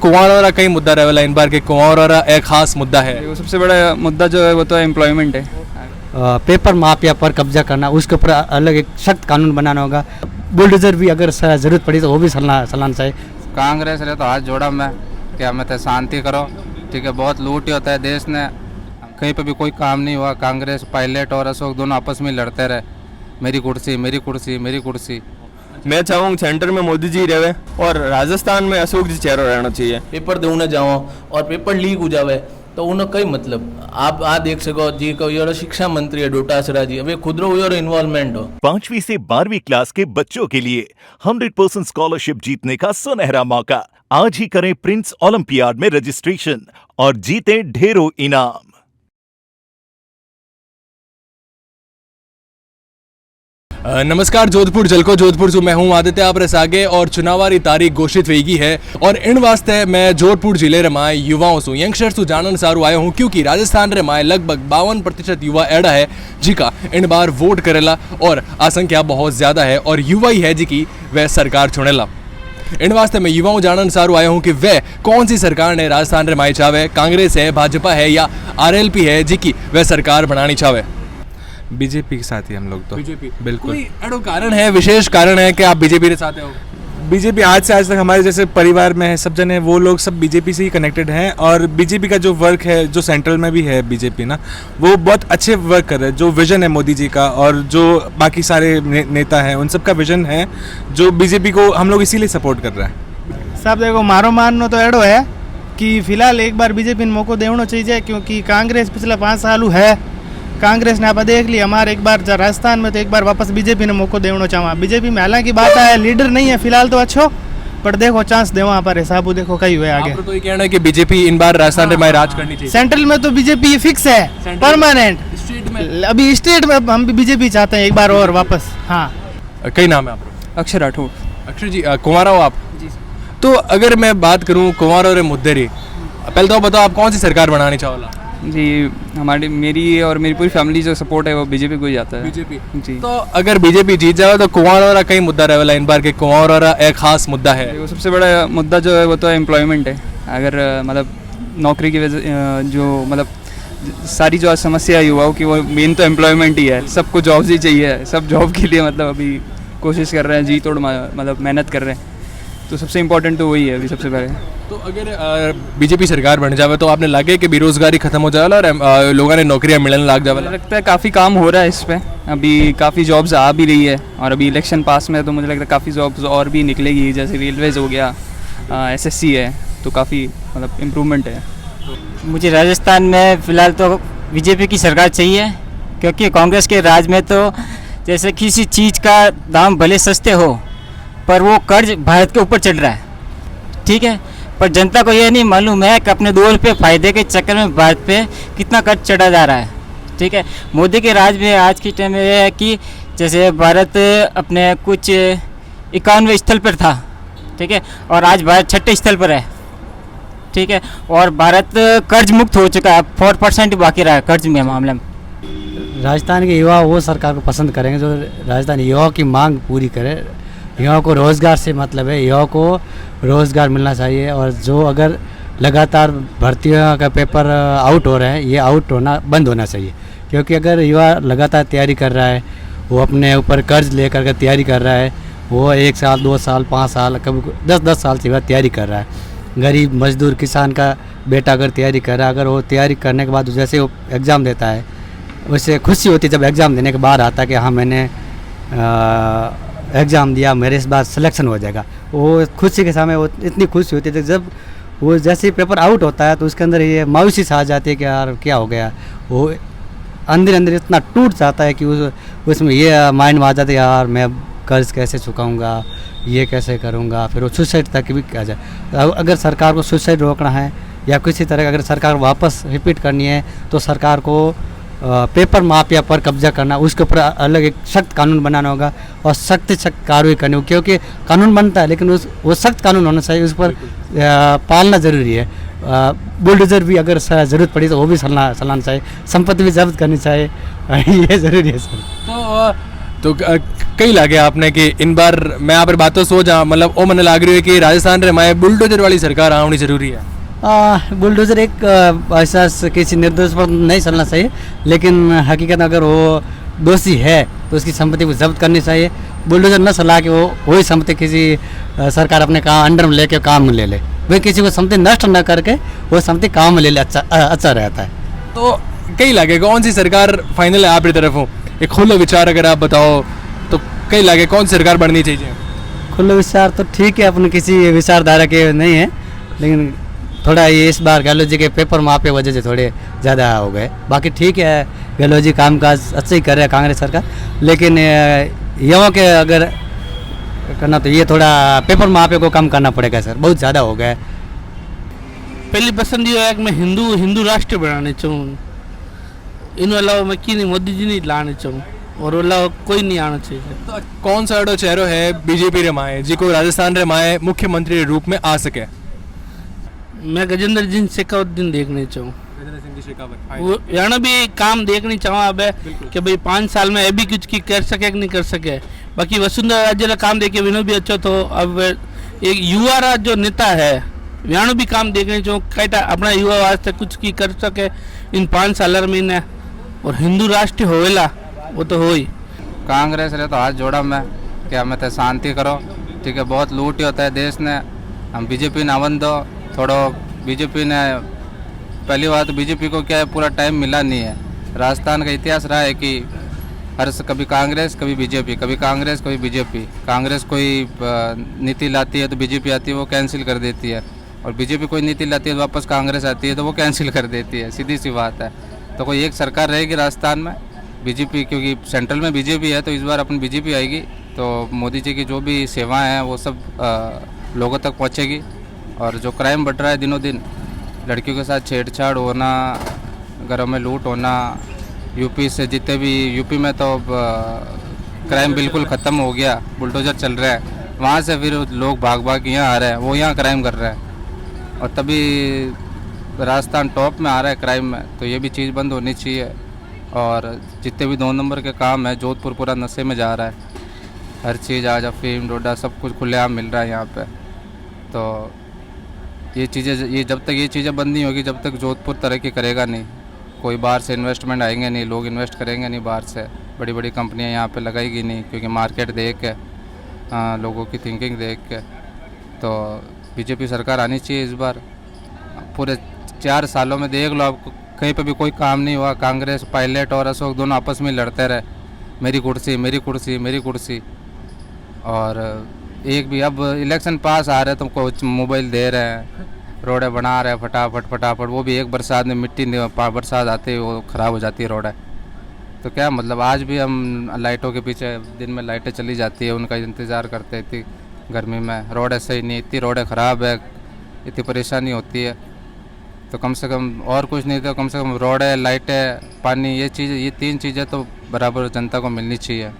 कुंवारा कई मुद्दा रहेला इन बार के कुंवारा एक खास मुद्दा है। वो सबसे बड़ा मुद्दा जो है वो तो एम्प्लॉयमेंट है। पेपर माफिया पर कब्जा करना, उसके ऊपर अलग एक सख्त कानून बनाना होगा। बुलडोजर भी अगर ज़रूरत पड़ी तो वो भी चलाना चाहिए। कांग्रेस ने तो हाथ जोड़ा मैं कि हमें तो शांति करो, ठीक है। बहुत लूट ही होता है देश ने, कहीं पे भी कोई काम नहीं हुआ। कांग्रेस पायलट और अशोक दोनों आपस में लड़ते रहे, मेरी कुर्सी मेरी कुर्सी मेरी कुर्सी। मैं चाहूँगा सेंटर में मोदी जी रहे और राजस्थान में अशोक जी चेहरा रहना चाहिए। पेपर देने जाओ और पेपर लीक हो जावे तो उन्हें कई मतलब आप आ देख सको जी को ये शिक्षा मंत्री है डोटासरा जी, अभी खुद रो इन्वॉल्वमेंट हो। 5वीं से 12वीं क्लास के बच्चों के लिए 100% स्कॉलरशिप जीतने का सुनहरा मौका। आज ही करें प्रिंस ओलंपियाड में रजिस्ट्रेशन और जीते ढेरों इनाम। नमस्कार, जोधपुर जलको जोधपुर से मैं हूं आदित्य आपरे आगे और चुनावारी तारीख घोषित वेगी है और इन वास्ते मैं जोधपुर जिले रे माए युवाओं सु यंगस्टर्स सु जानन सारू आयो हूं, क्योंकि राजस्थान रे माए लगभग 52% युवा एड़ा है जिका इन बार वोट करेला और आ संख्या बहुत ज्यादा है और युवा ही है जिकी वह सरकार चुनेला। इन वास्ते मैं युवाओं जानन सारू आया हूँ कि वह कौन सी सरकार ने राजस्थान रे माए चावे, कांग्रेस है, भाजपा है या RLP है जिकी वह सरकार बनानी चावे। बीजेपी के साथ ही हम लोग तो बीजेपी बिल्कुल। कोई एडो कारण है, विशेष कारण है कि आप बीजेपी के साथ हो? बीजेपी आज से आज तक हमारे जैसे परिवार में है, सब जने वो लोग सब बीजेपी से ही कनेक्टेड हैं और बीजेपी का जो वर्क है, जो सेंट्रल में भी है बीजेपी ना, वो बहुत अच्छे वर्क कर रहे हैं। जो विजन है मोदी जी का और जो बाकी सारे नेता हैं उन सब का विजन है जो बीजेपी को हम लोग इसीलिए सपोर्ट कर रहे हैं। सब देखो मारो माननो तो एडो है कि फिलहाल एक बार बीजेपी ने मौको देना चाहिए, क्योंकि कांग्रेस पिछले 5 साल है कांग्रेस ने आप देख लिया। हमारे एक बार राजस्थान में तो एक बार वापस बीजेपी ने मौको देना चाहा। बीजेपी में हालांकि बात है लीडर नहीं है फिलहाल तो अच्छो, पर देखो चांस दे वहाँ पर हिसाब देखो कई हुए आगे। तो ये कहना है कि बीजेपी इन बार राजस्थान में राज करनी चाहिए। सेंट्रल में तो बीजेपी फिक्स है परमानेंट, स्टेट में अभी स्टेट में हम भी बीजेपी चाहते हैं एक बार और वापस। हाँ, कई नाम है आपका? अक्षर राठौड़। अक्षर जी, कुंवारा हो आप जी? तो अगर मैं बात करूँ कुंवारा और मुद्दे री, पहले तो बताओ आप कौन सी सरकार बनानी चाहोला? जी मेरी और मेरी पूरी फैमिली जो सपोर्ट है वो बीजेपी को ही जाता है। बीजेपी जी। तो अगर बीजेपी जीत जाए तो कुंवारा कई मुद्दा रहेला इन बार के कुंवारा एक खास मुद्दा है। वो सबसे बड़ा मुद्दा जो है वो तो एम्प्लॉयमेंट है। अगर मतलब नौकरी की वजह जो मतलब सारी जो समस्या युवाओं की वो मेन तो एम्प्लॉयमेंट ही है। सबको जॉब्स ही चाहिए, सब जॉब के लिए मतलब अभी कोशिश कर रहे हैं, जी तोड़ मतलब मेहनत कर रहे हैं। तो सबसे इम्पोर्टेंट तो वही है अभी सबसे पहले। तो अगर बीजेपी सरकार बन जावे तो आपने लगे कि बेरोजगारी खत्म हो जाएगा और लोगों ने नौकरियां मिलने लग जावे? लगता है काफ़ी काम हो रहा है इस पर, अभी काफ़ी जॉब्स आ भी रही है और अभी इलेक्शन पास में है तो मुझे लगता है काफ़ी जॉब्स और भी निकलेगी। जैसे रेलवेज हो गया, SSC है, तो काफ़ी मतलब इम्प्रूवमेंट है। मुझे राजस्थान में फ़िलहाल तो बीजेपी की सरकार चाहिए, क्योंकि कांग्रेस के राज में तो जैसे किसी चीज़ का दाम भले सस्ते हो पर वो कर्ज भारत के ऊपर चढ़ रहा है, ठीक है। पर जनता को ये नहीं मालूम है कि अपने 2 रुपये फायदे के चक्कर में भारत पे कितना कर्ज चढ़ा जा रहा है, ठीक है। मोदी के राज में आज के टाइम में ये है कि जैसे भारत अपने कुछ 91वें स्थल पर था, ठीक है, और आज भारत 6ठे स्थल पर है, ठीक है। और भारत कर्ज मुक्त हो चुका है, 4% बाकी रहा है कर्ज में मामले में। राजस्थान के युवा वो सरकार को पसंद करेंगे जो राजस्थान युवाओं की मांग पूरी करे। युवाओं को रोज़गार से मतलब है, युवाओं को रोज़गार मिलना चाहिए। और जो अगर लगातार भर्तियों का पेपर आउट हो रहे हैं, ये आउट होना बंद होना चाहिए, क्योंकि अगर युवा लगातार तैयारी कर रहा है, वो अपने ऊपर कर्ज लेकर के तैयारी कर रहा है, वो 1 साल 2 साल 5 साल कभी 10 साल से बाद तैयारी कर रहा है। गरीब मजदूर किसान का बेटा अगर तैयारी कर रहा है, अगर वो तैयारी करने के बाद जैसे वो एग्ज़ाम देता है, उससे खुशी होती है जब एग्ज़ाम देने के बाद आता है कि हाँ मैंने एग्ज़ाम दिया, मेरे इस बार सिलेक्शन हो जाएगा। वो खुशी के सामने वो इतनी खुशी होती है। जब वो जैसे ही पेपर आउट होता है तो उसके अंदर ये मायूसी सा आ जाती है कि यार क्या हो गया। वो अंदर अंदर इतना टूट जाता है कि उसमें ये माइंड में आ जाता है यार मैं कर्ज कैसे चुकाऊंगा, ये कैसे करूंगा। फिर वो सुसाइड तक भी आ जाए। अगर सरकार को सुसाइड रोकना है या किसी तरह अगर सरकार वापस रिपीट करनी है तो सरकार को पेपर माफिया पर कब्जा करना, उसके ऊपर अलग एक सख्त कानून बनाना होगा और सख्त कार्रवाई करनी होगी। क्योंकि कानून बनता है लेकिन वो सख्त कानून होना चाहिए, उस पर पालना ज़रूरी है। बुलडोजर भी अगर ज़रूरत पड़ी तो वो भी चलाना चाहिए, संपत्ति भी जब्त करनी चाहिए, ये ज़रूरी है सर। तो कई लागे आपने कि इन बार मैं आप बात तो सोच मतलब वो मन लाग रही है कि राजस्थान रे माए बुलडोजर वाली सरकार आनी जरूरी है। बुलडोजर एक ऐसा किसी निर्दोष पर नहीं चलना चाहिए, लेकिन हकीकत अगर वो दोषी है तो उसकी संपत्ति को जब्त करनी चाहिए। बुलडोजर न चला के वो वही संपत्ति किसी सरकार अपने काम अंडर में लेके काम में ले ले, वही किसी को संपत्ति नष्ट न करके वो संपत्ति काम में ले ले, अच्छा रहता है। तो कई लागे कौन सी सरकार फाइनल है आपकी तरफ हो, एक खुला विचार अगर आप बताओ तो कई लागे कौन सी सरकार बननी चाहिए? खुले विचार तो ठीक है, अपने किसी विचारधारा के नहीं है, लेकिन थोड़ा ये इस बार गहलोत जी के पेपर मापे वजह से थोड़े ज़्यादा हो गए। बाकी ठीक है, गहलोत जी काम काज अच्छा ही कर रहे हैं कांग्रेस सरकार, लेकिन युवाओं के अगर करना तो ये थोड़ा पेपर मापे को कम करना पड़ेगा सर, बहुत ज़्यादा हो गया। पहली पसंद ये है कि मैं हिंदू राष्ट्र बनाने चाहूँ, इन अलावा मैं की नहीं मोदी जी नहीं लाने चाहूँ, और अलावा कोई नहीं आना चाहिए। तो कौन सा अड़ो चेहरो है बीजेपी रे माए जी को राजस्थान रे माए मुख्यमंत्री के रूप में आ सके? मैं गजेंद्र सिंह शेखावत दिन देखने चाहूँ, वो यहाँ भी काम देखनी चाहूँ अब कि भाई 5 साल में अभी कुछ की कर सके कि नहीं कर सके। बाकी वसुंधरा राज्य का काम देखे विनोद भी अच्छा, तो अब एक युवा राज जो नेता है यहाँ भी काम देखने चाहूँ, कहता अपना युवा वास्ते कुछ की कर सके इन 5 साल महीने, और हिंदू राष्ट्र होवेला वो तो हो ही। कांग्रेस रे तो हाथ जोड़ा मैं क्या मैं तो शांति करो, ठीक है, बहुत लूट ही होता है देश ने, हम बीजेपी ने आवन दो थोड़ो। बीजेपी ने पहली बात तो बीजेपी को क्या है पूरा टाइम मिला नहीं है। राजस्थान का इतिहास रहा है कि कभी कांग्रेस कभी बीजेपी, कभी कांग्रेस कभी बीजेपी। कांग्रेस कोई नीति लाती है तो बीजेपी आती है वो कैंसिल कर देती है, और बीजेपी कोई नीति लाती है तो वापस कांग्रेस आती है तो वो कैंसिल कर देती है, सीधी सी बात है। तो कोई एक सरकार रहेगी राजस्थान में बीजेपी, क्योंकि सेंट्रल में बीजेपी है तो इस बार अपनी बीजेपी आएगी, तो मोदी जी की जो भी सेवाएं हैं वो सब लोगों तक पहुंचेगी। और जो क्राइम बढ़ रहा है दिनों दिन, लड़कियों के साथ छेड़छाड़ होना, घरों में लूट होना, यूपी से जितने भी यूपी में तो क्राइम बिल्कुल ख़त्म हो गया, बुलडोजर चल रहा है, वहाँ से फिर लोग भाग भाग यहाँ आ रहे हैं, वो यहाँ क्राइम कर रहे हैं, और तभी राजस्थान टॉप में आ रहा है क्राइम में। तो ये भी चीज़ बंद होनी चाहिए। और जितने भी 2 नंबर के काम है, जोधपुर पूरा नशे में जा रहा है, हर चीज़ आज अफीम डोडा सब कुछ खुलेआम मिल रहा है यहाँ पे। तो ये चीज़ें ये जब तक ये चीज़ें बंद नहीं होगी, जब तक जोधपुर तरक्की करेगा नहीं, कोई बाहर से इन्वेस्टमेंट आएंगे नहीं, लोग इन्वेस्ट करेंगे नहीं बाहर से, बड़ी बड़ी कंपनियाँ यहाँ पे लगाएगी नहीं, क्योंकि मार्केट देख के लोगों की थिंकिंग देख के। तो बीजेपी सरकार आनी चाहिए इस बार। पूरे 4 सालों में देख लो आपको कहीं पे भी कोई काम नहीं हुआ। कांग्रेस, पायलट और अशोक दोनों आपस में लड़ते रहे, मेरी कुर्सी मेरी कुर्सी मेरी कुर्सी। और एक भी अब इलेक्शन पास आ रहे तो कुछ मोबाइल दे रहे हैं, रोडें बना रहे हैं फटाफट फटाफट, वो भी एक बरसात में मिट्टी बरसात आते ही वो ख़राब हो जाती है रोडें। तो क्या मतलब आज भी हम लाइटों के पीछे दिन में लाइटें चली जाती है, उनका इंतज़ार करते हैं। इतनी गर्मी में रोडें सही नहीं, इतनी रोडें ख़राब है, इतनी परेशानी होती है। तो कम से कम और कुछ नहीं तो कम से कम रोडें, लाइटें, पानी, ये 3 चीज़ें तो बराबर जनता को मिलनी चाहिए।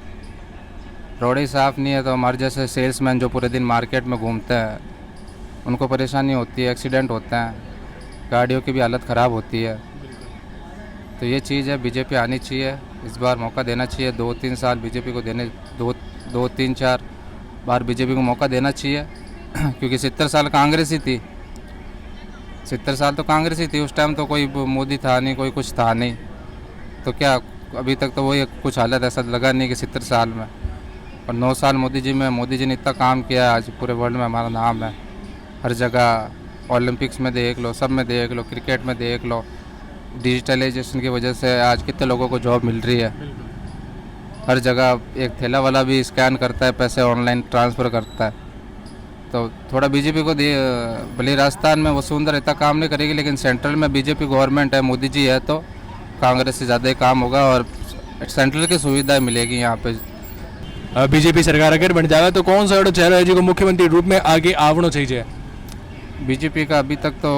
रोडें साफ़ नहीं है तो हमारे जैसे सेल्समैन जो पूरे दिन मार्केट में घूमते हैं उनको परेशानी होती है, एक्सीडेंट होते हैं, गाड़ियों की भी हालत ख़राब होती है। तो ये चीज़ है, बीजेपी आनी चाहिए इस बार, मौका देना चाहिए। 2-3 साल बीजेपी को देने, 2-3-4 बार बीजेपी को मौका देना चाहिए क्योंकि 70 साल कांग्रेस ही थी, 70 साल तो कांग्रेस ही थी। उस टाइम तो कोई मोदी था नहीं, कोई कुछ था नहीं, तो क्या अभी तक तो वही कुछ हालत ऐसा लगा नहीं कि 70 साल में। और 9 साल मोदी जी ने इतना काम किया है, आज पूरे वर्ल्ड में हमारा नाम है, हर जगह ओलंपिक्स में देख लो, सब में देख लो, क्रिकेट में देख लो। डिजिटलाइजेशन की वजह से आज कितने लोगों को जॉब मिल रही है, हर जगह एक ठेला वाला भी स्कैन करता है, पैसे ऑनलाइन ट्रांसफ़र करता है। तो थोड़ा बीजेपी को दे, भले राजस्थान में वसुंधरा इतना काम नहीं करेगी, लेकिन सेंट्रल में बीजेपी गवर्नमेंट है, मोदी जी है, तो कांग्रेस से ज़्यादा ही काम होगा और सेंट्रल की सुविधाएँ मिलेगी यहाँ पे। बीजेपी सरकार अगर बन जाएगा तो कौन सा चेहरा है जो मुख्यमंत्री रूप में आगे आवना चाहिए? बीजेपी का अभी तक तो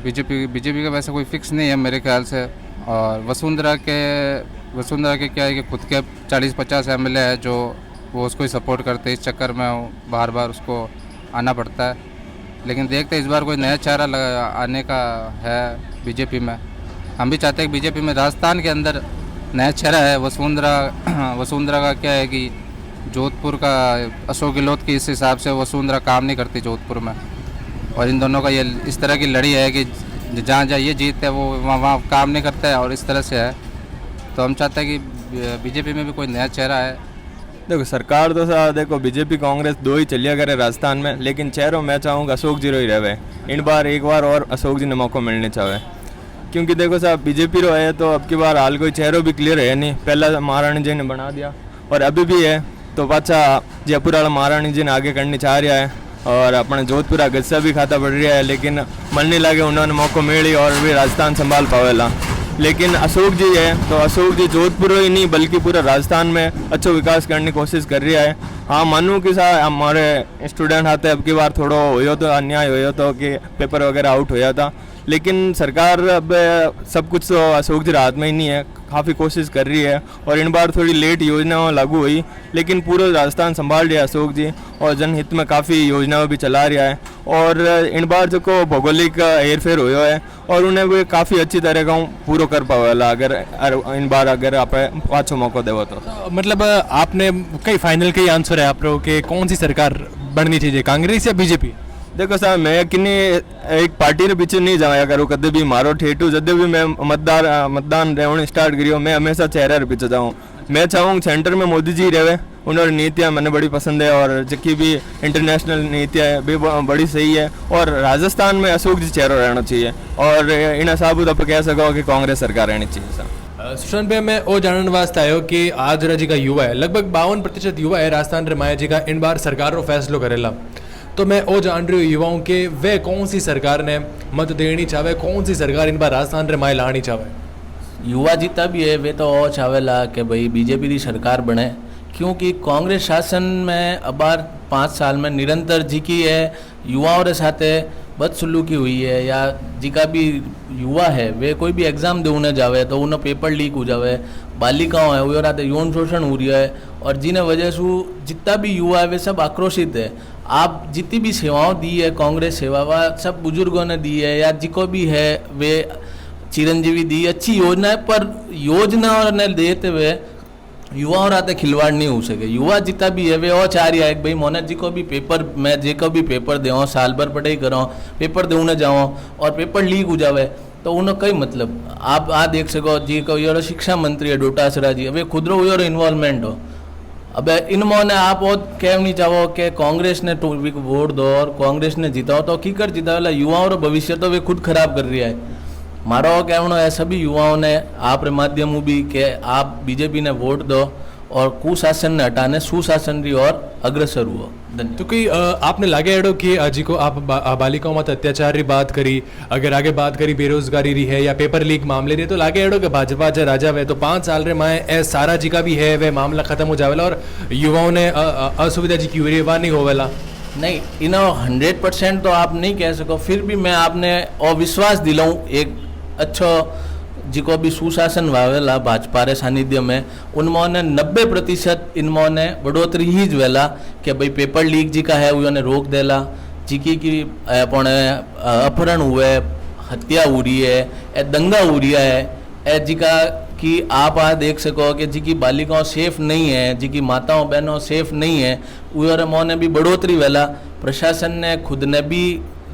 बीजेपी का वैसे कोई फिक्स नहीं है मेरे ख्याल से। और वसुंधरा के क्या है कि खुद के 40-50 MLA है जो वो उसको ही सपोर्ट करते हैं, इस चक्कर में बार बार उसको आना पड़ता है। लेकिन देखते इस बार कोई नया चेहरा आने का है बीजेपी में। हम भी चाहते हैं कि बीजेपी में राजस्थान के अंदर नया चेहरा है। वसुंधरा का क्या है कि जोधपुर का अशोक गहलोत की इस हिसाब से वसुंधरा काम नहीं करती जोधपुर में, और इन दोनों का ये इस तरह की लड़ी है कि जहाँ जहाँ ये जीतते हैं वो वहाँ काम नहीं करता है, और इस तरह से है। तो हम चाहते हैं कि बीजेपी में भी कोई नया चेहरा है। देखो सरकार तो देखो बीजेपी कांग्रेस दो ही चलिया करे राजस्थान में, लेकिन चेहरों मैं चाहूँगा अशोक जी रो ही रहे। इन बार एक बार और अशोक जी ने मौका मिलने चाहे, क्योंकि देखो साहब बीजेपी रो है तो अब की बार हाल कोई चेहरों भी क्लियर है नहीं। पहला महारानी जी ने बना दिया और अभी भी है, तो पाचा जयपुर वाला महारानी जी ने आगे करनी चाह रहा है, और अपने जोधपुर का गस्सा भी खाता पड़ रहा है, लेकिन मन नहीं लगे उन्होंने मौका मिली और भी राजस्थान संभाल पावेला। लेकिन अशोक जी है तो अशोक जी जोधपुर ही नहीं बल्कि पूरा राजस्थान में अच्छा विकास करने की कोशिश कर रहा है। हाँ मानूँ कि साहब हमारे स्टूडेंट आते अब की बार थोड़ा हो तो अन्याय हो तो कि पेपर वगैरह आउट हो था, लेकिन सरकार अब सब कुछ तो अशोक जी हाथ में ही नहीं है, काफ़ी कोशिश कर रही है। और इन बार थोड़ी लेट योजना लागू हुई, लेकिन पूरा राजस्थान संभाल रहा है अशोक जी, और जनहित में काफ़ी योजनाएं भी चला रहा है। और इन बार जो को भौगोलिक हेर फेर हुआ है और उन्हें भी काफ़ी अच्छी तरह का पूरा कर पावेला अगर इन बार अगर आप पाँचों मौका देवो तो। मतलब आपने कई फाइनल कई आंसर है आप लोगों के, कौन सी सरकार बननी चाहिए, कांग्रेस या बीजेपी? देखो साहब मैं किन्नी एक पार्टी के पीछे नहीं जाया करूँ, कदे भी मारो ठेठू जब भी मैं मतदान रहने स्टार्ट करियो मैं हमेशा चेहरे के पीछे जाऊँ। मैं चाहूँ सेंटर में मोदी जी रहे, उन्होंने नीतियाँ मैंने बड़ी पसंद है, और जितनी भी इंटरनेशनल नीतियाँ है भी बड़ी सही है। और राजस्थान में अशोक जी चेहरा रहना चाहिए, और इन साबुत आप कह सको कि कांग्रेस सरकार रहनी चाहिए सर। सुशांत भाई मैं वो जानने वास्ते आयो कि आज जी का युवा है, लगभग 52% युवा है राजस्थान रे माया जी का इन बार सरकार रो फैसलो करेला, तो मैं वो जान रही हूँ युवाओं के वे कौन सी सरकार ने मत देनी चाहे, कौन सी सरकार इन बार राजस्थान रे माए लानी चाहे? युवा जितना भी है वे तो और चावेला कि भाई बीजेपी की सरकार बने, क्योंकि कांग्रेस शासन में अब बार 5 साल में निरंतर जी की है युवाओं के साथ बदसलूकी हुई है, या जिका भी युवा है वे कोई भी एग्ज़ाम देने जावे तो उन्हें पेपर लीक हो जावे, बालिकाओं है वो रात यौन शोषण हो रहा है, और जिन्हें वजह से जितना भी युवा है वे सब आक्रोशित है। आप जितनी भी सेवाओं दी है कांग्रेस सेवा वह सब बुजुर्गों ने दी है, या जिको भी है वे चिरंजीवी दी अच्छी योजना है, पर योजना ने देते हुए युवाओं राते खिलवाड़ नहीं हो सके। युवा जितना भी है वे और चाह रहा है कि भाई मोने जी को भी पेपर मैं जे को भी पेपर दें साल भर पढ़ाई करो पेपर देने जाओ और पेपर लीक हो जावे तो उन्हें कई मतलब आप आ देख सको जी को यो शिक्षा मंत्री है डोटासरा जी, अब खुद रो यो इन्वॉल्वमेंट हो। अब इनमोने आप और कह नहीं चाहो कि कांग्रेस ने वोट दो और कांग्रेस ने जीताओ तो की कर जीता वाला युवाओं का भविष्य तो वे खुद खराब कर रहा है। मारो कहना है सभी युवाओं ने आप माध्यम भी कि आप बीजेपी ने वोट दो और कुशासन ने हटाने सुशासन की ओर अग्रसर हुआ। तो कोई आपने लागे एडो कि जी को आप बालिकाओं मत अत्याचार की बात करी, अगर आगे बात करी बेरोजगारी रही है या पेपर लीक मामले रही, तो लागे एडो कि भाजपा जो राजा वे तो 5 साल रे माए ए सारा जी का भी है वे मामला खत्म हो जावेला और युवाओं ने असुविधा जी की हुई नहीं होवेला? नहीं, इन्हों 100% तो आप नहीं कह सको, फिर भी मैं आपने अविश्वास दिलाऊं एक अच्छो जिको भी सुशासन वावेला भाजपा रे सानिध्य में उनमोने 90% इनमोने बढ़ोतरी ही ज वेला कि भाई पेपर लीक जी का है उन्होंने रोक देला, जी की अपहरण हुए, हत्या हो रही है, ए दंगा हो रहा है, ए जी का कि आप आ देख सको कि जी की बालिकाओं सेफ नहीं है, जी की माताओं बहनों सेफ नहीं है, उन्होंने मोने भी बढ़ोतरी वेला। प्रशासन ने खुद ने भी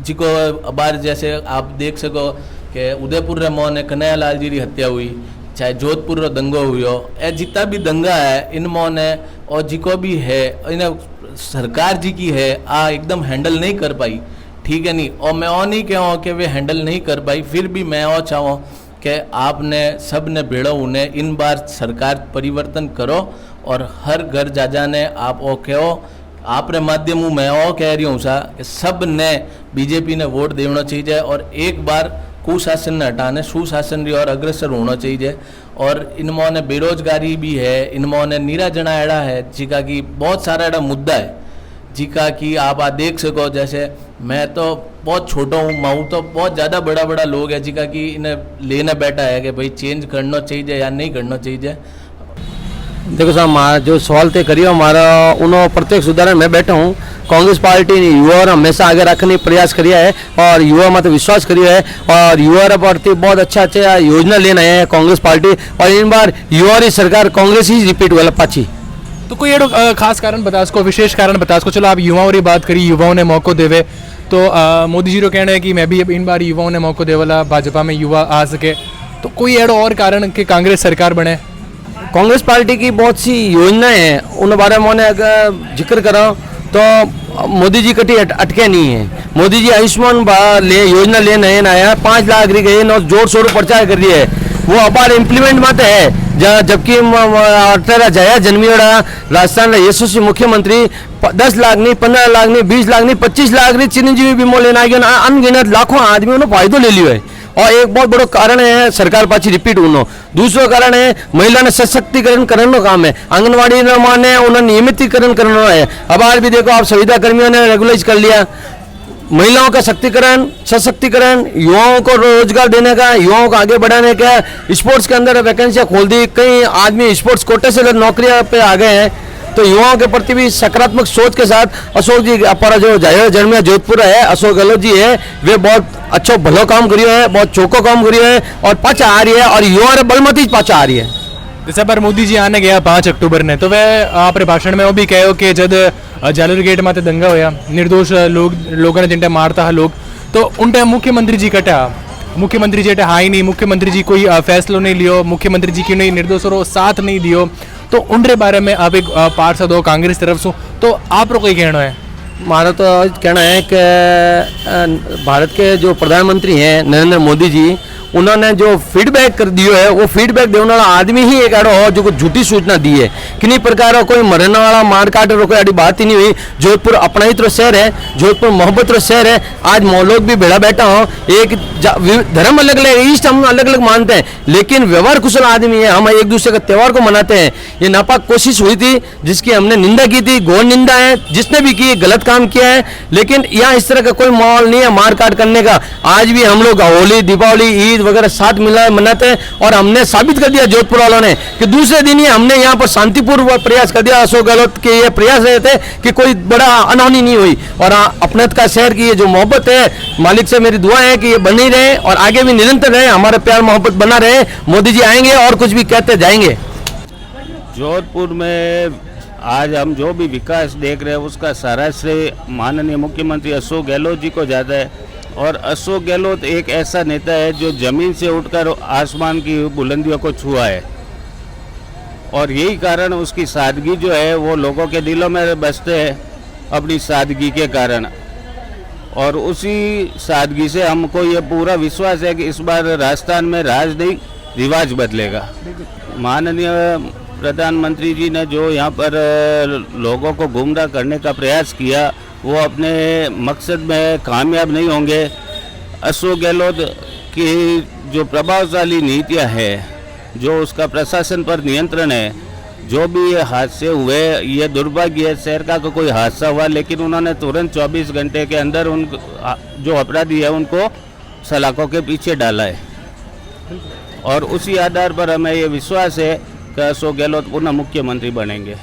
जी को बार जैसे आप देख सको कि उदयपुर रे मोने कन्हैया लाल जी की हत्या हुई, चाहे जोधपुर रो दंगो हुयो, ए जितना भी दंगा है इन मोने और जी को भी है इन्हें सरकार जी की है आ एकदम हैंडल नहीं कर पाई, ठीक है नहीं। और मैं और नहीं कहूँ कि वे हैंडल नहीं कर पाई, फिर भी मैं और चाहूँ कि आपने सब ने भेड़ो उन्हें इन बार सरकार परिवर्तन करो और हर घर जा जाने आप वो कहो आप रे माध्यम मैं और कह रही हूँ सा कि सब ने बीजेपी ने वोट देना चाहिए और एक बार कुशासन ने हटाने सुशासन की ओर अग्रसर होना चाहिए। और इनमोने बेरोजगारी भी है, इनमोने नीरा जना एड़ा है जिका की बहुत सारा एड़ा मुद्दा है जिका कि आप देख सको। जैसे मैं तो बहुत छोटा हूँ, माँ तो बहुत ज़्यादा बड़ा बड़ा लोग है जिका कि इन्हें लेना बैठा है कि भाई चेंज करना चाहिए या नहीं करना चाहिए। देखो साहब जो सवाल तय करिए हमारा उन्होंने प्रत्येक सुधारण में बैठा हूँ। कांग्रेस पार्टी ने युवा हमेशा आगे रखने प्रयास करिया है और युवा मत विश्वास करिया है और युवा प्रति बहुत अच्छा योजना लेना है कांग्रेस पार्टी और इन बार युवा सरकार कांग्रेस ही रिपीट हुआ पाची। तो कोई एडो खास कारण बता उसको, विशेष कारण बता उसको। चलो आप युवाओं की बात करी, युवाओं ने मौको देवे, तो मोदी जी को कहना है कि मैं भी अब इन बार युवाओं ने मौको देवला, भाजपा में युवा आ सके, तो कोई एडो और कारण कि कांग्रेस सरकार बने? कांग्रेस पार्टी की बहुत सी योजनाएं हैं, उन बारे में मैंने अगर जिक्र करा तो मोदी जी कटी अटके नहीं है। मोदी जी आयुष्मान योजना ले नए आया, 5 लाख गए न जोर शोर प्रचार कर रही है, वो अपार इम्प्लीमेंट मत है। जबकि अठारह जया जन्मियोड़ा राजस्थान यशस्वी मुख्यमंत्री 10 लाख नहीं, 15 लाख नहीं, 20 लाख नहीं, 25 लाख नहीं चिरंजीवी बीमो लेना गया, अनगिनत लाखों आदमियों ने फायदो ले लियो है। और एक बहुत बड़ो कारण है सरकार पाछी रिपीट होनो। दूसरो कारण है महिला ने सशक्तिकरण करने का काम है, आंगनवाड़ी ने उन्हें नियमितीकरण करना है। अब आज भी देखो आप संविदा कर्मियों ने रेगुलाइज कर लिया। महिलाओं का सशक्तिकरण, युवाओं को रोजगार देने का, युवाओं को आगे बढ़ाने का, स्पोर्ट्स के अंदर वैकेंसियां खोल दी, कई आदमी स्पोर्ट्स कोटे से नौकरियां पे आ गए हैं। तो युवाओं के प्रति भी सकारात्मक सोच के साथ अशोक जी अपना जो जन्मिया जोधपुर है, अशोक गहलोत जी है, वे बहुत अच्छो भलो काम करियो है, बहुत चौको काम करियो है और पाचा आ रही है और युवा रे बलमती पाचा आ रही है। जैसे पर मोदी जी आने गया 5 अक्टूबर ने, तो वह आपरे भाषण में वो भी कहो कि जब जालूर गेट माते दंगा होया, निर्दोष लोगों ने जिनटे मारता है लोग, तो उन टाइम मुख्यमंत्री जी कटा, मुख्यमंत्री जी हाई नहीं, मुख्यमंत्री जी कोई फैसलो नहीं लियो, मुख्यमंत्री जी की नहीं निर्दोषों साथ नहीं दियो, तो उनके बारे में आप एक पार्षद हो कांग्रेस तरफ से, तो आप कोई कहना है? हमारा तो कहना है कि भारत के जो प्रधानमंत्री हैं नरेंद्र मोदी जी, उन्होंने जो फीडबैक कर दियो है, वो फीडबैक देने वाला आदमी ही एक ऐडो हो जो झूठी सूचना दी है। किन्हीं प्रकार का कोई मरने वाला मार काट कोई ऐसी बात ही नहीं हुई। जोधपुर अपना ही तो शहर है, जोधपुर मोहब्बत रो शहर है। आज लोग भी बेड़ा बैठा हो, एक धर्म अलग अलग, ईस्ट हम अलग अलग मानते हैं, लेकिन व्यवहार कुशल आदमी है। हम एक दूसरे के त्यौहार को मनाते हैं। ये नापाक कोशिश हुई थी जिसकी हमने निंदा की थी, घोर निंदा है, जिसने भी की गलत काम किया है, लेकिन यहाँ इस तरह का कोई माहौल नहीं है मार काट करने का। आज भी हम लोग होली, दीपावली, ईद वगैरह साथ मिला मनाते हैं और हमने साबित कर दिया जोधपुर वालों ने कि दूसरे दिन ही हमने यहाँ पर शांतिपूर्व प्रयास कर दिया। अशोक गहलोत के ये प्रयास रहे थे कि कोई बड़ा अनहोनी नहीं हुई और अपनत का शहर की ये जो मोहब्बत है, मालिक से मेरी दुआ है कि ये बनी रहे और आगे भी निरंतर रहे, हमारा प्यार मोहब्बत बना रहे। मोदी जी आएंगे और कुछ भी कहते जाएंगे। जोधपुर में आज हम जो भी विकास देख रहे हैं उसका सारा श्रेय माननीय मुख्यमंत्री अशोक गहलोत जी को जाता है। और अशोक गहलोत एक ऐसा नेता है जो जमीन से उठकर आसमान की बुलंदियों को छुआ है और यही कारण उसकी सादगी जो है वो लोगों के दिलों में बसते हैं अपनी सादगी के कारण। और उसी सादगी से हमको ये पूरा विश्वास है कि इस बार राजस्थान में राजनीतिक रिवाज बदलेगा। माननीय प्रधानमंत्री जी ने जो यहाँ पर लोगों को गुमराह करने का प्रयास किया, वो अपने मकसद में कामयाब नहीं होंगे। अशोक गहलोत की जो प्रभावशाली नीतियाँ हैं, जो उसका प्रशासन पर नियंत्रण है, जो भी ये हादसे हुए, ये दुर्भाग्य है शहर का कोई हादसा हुआ, लेकिन उन्होंने तुरंत 24 घंटे के अंदर उन जो अपराधी है उनको सलाखों के पीछे डाला है। और उसी आधार पर हमें ये विश्वास है कि अशोक गहलोत पुनः मुख्यमंत्री बनेंगे।